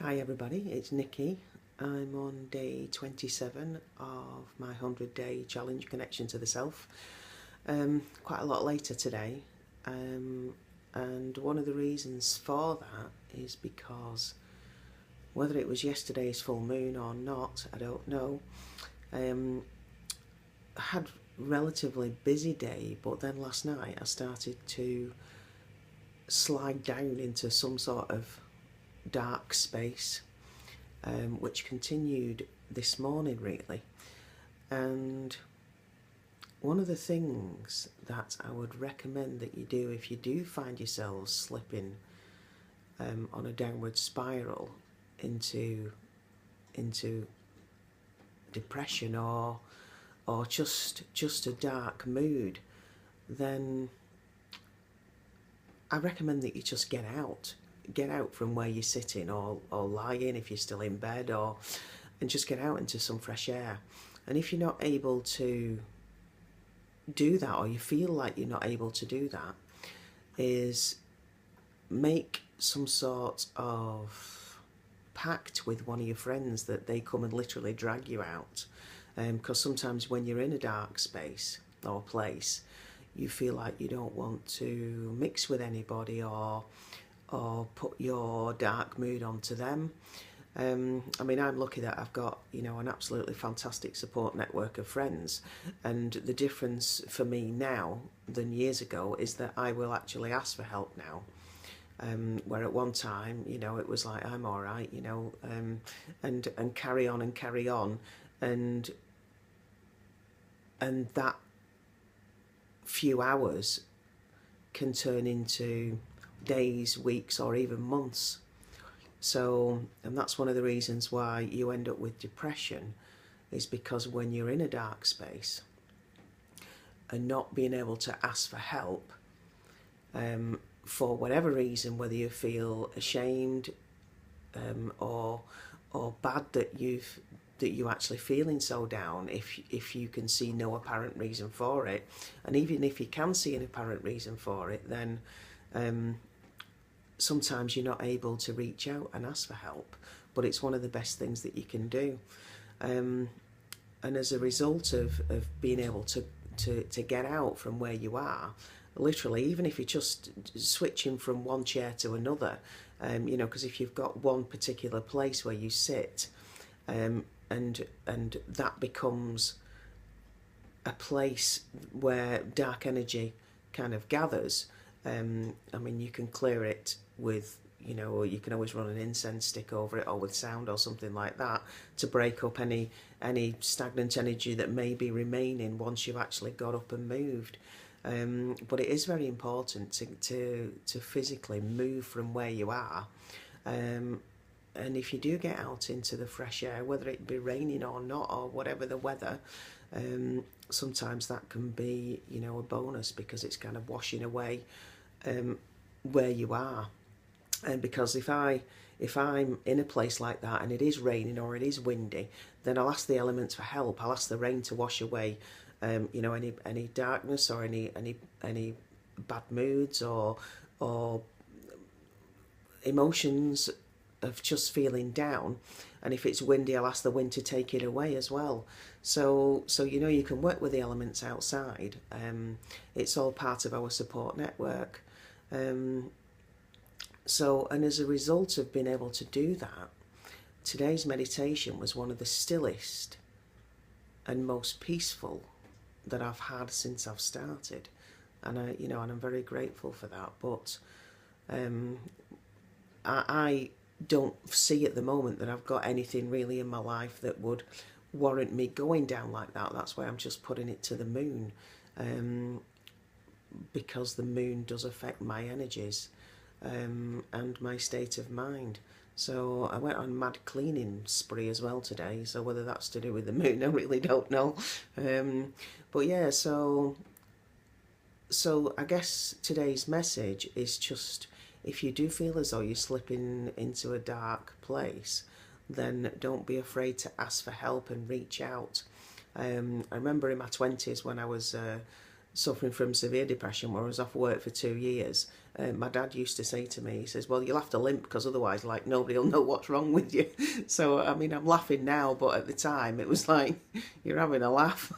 Hi everybody, it's Nikki. I'm on day 27 of my 100-day challenge connection to the self. Quite a lot later today, and one of the reasons for that is because whether it was yesterday's full moon or not, I don't know. I had a relatively busy day, but then last night I started to slide down into some sort of dark space, which continued this morning really. And one of the things that I would recommend that you do if you do find yourselves slipping on a downward spiral into depression or just a dark mood, then I recommend that you just get out from where you're sitting or lying if you're still in bed, and just get out into some fresh air. And if you're not able to do that, or you feel like you're not able to do that, is make some sort of pact with one of your friends that they come and literally drag you out, because sometimes when you're in a dark space or place, you feel like you don't want to mix with anybody or put your dark mood onto them. I mean, I'm lucky that I've got, an absolutely fantastic support network of friends, and the difference for me now than years ago is that I will actually ask for help now. Where at one time, it was like, I'm all right, and carry on and carry on, and that few hours can turn into days, weeks, or even months. So, and that's one of the reasons why you end up with depression, is because when you're in a dark space and not being able to ask for help, for whatever reason, whether you feel ashamed or bad that you're actually feeling so down, if you can see no apparent reason for it, and even if you can see an apparent reason for it, then sometimes you're not able to reach out and ask for help, but it's one of the best things that you can do. And as a result of being able to get out from where you are, literally, even if you're just switching from one chair to another, because if you've got one particular place where you sit, and that becomes a place where dark energy kind of gathers, I mean, you can clear it with, or you can always run an incense stick over it, or with sound or something like that, to break up any stagnant energy that may be remaining once you've actually got up and moved. But it is very important to physically move from where you are. And if you do get out into the fresh air, whether it be raining or not, or whatever the weather, sometimes that can be, a bonus, because it's kind of washing away where you are. And because if I'm in a place like that and it is raining or it is windy, then I'll ask the elements for help. I'll ask the rain to wash away any darkness or any bad moods or emotions of just feeling down. And if it's windy, I'll ask the wind to take it away as well. So you can work with the elements outside. It's all part of our support network. And as a result of being able to do that, today's meditation was one of the stillest and most peaceful that I've had since I've started, and I'm very grateful for that. But I don't see at the moment that I've got anything really in my life that would warrant me going down like that. That's why I'm just putting it to the moon, because the moon does affect my energies and my state of mind. So I went on mad cleaning spree as well today, so whether that's to do with the moon, I really don't know. But yeah, so I guess today's message is just, if you do feel as though you're slipping into a dark place, then don't be afraid to ask for help and reach out. I remember in my 20s when I was suffering from severe depression, where I was off work for 2 years, My dad used to say to me, he says, well, you'll have to limp because otherwise, like, nobody will know what's wrong with you. So, I mean, I'm laughing now, but at the time it was like, you're having a laugh,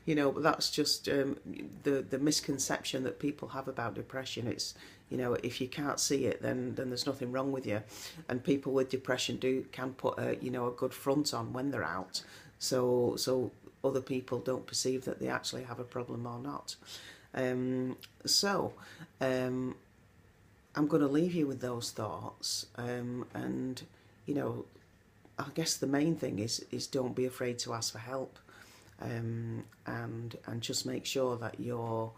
you know, but that's just the misconception that people have about depression. It's, you know, if you can't see it, then there's nothing wrong with you. And people with depression can put a, you know, a good front on when they're out. So other people don't perceive that they actually have a problem or not. I'm going to leave you with those thoughts, and you know, I guess the main thing is don't be afraid to ask for help, and just make sure that you're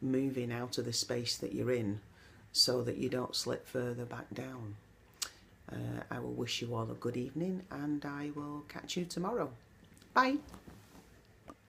moving out of the space that you're in, so that you don't slip further back down. I will wish you all a good evening, and I will catch you tomorrow. Bye.